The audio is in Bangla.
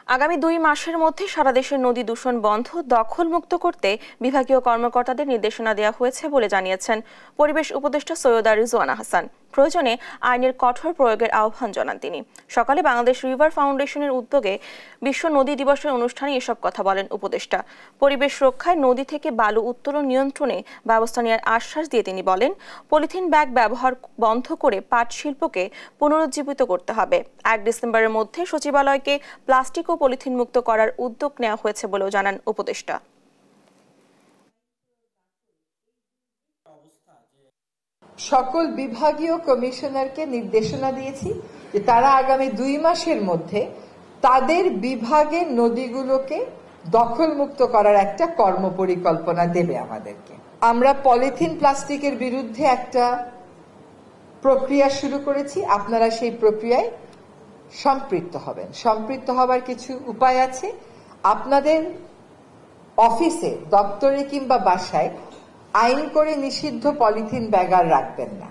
আগামী 2 মাসের মধ্যে সারা দেশের নদী দূষণ বন্ধ, দখলমুক্ত করতে বিভাগীয় কর্মকর্তাদের নির্দেশনা দেওয়া হয়েছে বলে জানিয়েছেন পরিবেশ উপদেষ্টা সৈয়দা রিজওয়ানা হাসান। প্রয়োজনে আইনের কঠোর প্রয়োগের আহ্বান জানান তিনি। সকালে বাংলাদেশ রিভার ফাউন্ডেশনের উদ্যোগে বিশ্ব নদী দিবসের অনুষ্ঠানে এসব কথা বলেন উপদেষ্টা। পরিবেশ রক্ষায় নদী থেকে বালু উত্তোলন নিয়ন্ত্রণে ব্যবস্থা নেওয়ার আশ্বাস দিয়ে তিনি বলেন, পলিথিন ব্যাগ ব্যবহার বন্ধ করে পাট শিল্পকে পুনরুজ্জীবিত করতে হবে। 1 ডিসেম্বরের মধ্যে সচিবালয়কে প্লাস্টিক ও পলিথিন মুক্ত করার উদ্যোগ নেওয়া হয়েছে বলেও জানান উপদেষ্টা। সকল বিভাগীয় কমিশনারকে নির্দেশনা দিয়েছি যে তারা আগামী 2 মাসের মধ্যে তাদের বিভাগের নদীগুলোকে দখলমুক্ত করার একটা কর্মপরিকল্পনা দেবে আমাদেরকে। আমরা পলিথিন প্লাস্টিকের বিরুদ্ধে একটা প্রক্রিয়া শুরু করেছি, আপনারা সেই প্রক্রিয়ায় সম্পৃক্ত হবেন। সম্পৃক্ত হবার কিছু উপায় আছে। আপনাদের অফিসে, দপ্তরে কিংবা বাসায় আইন করে নিষিদ্ধ পলিথিন ব্যাগ আর রাখবেন না।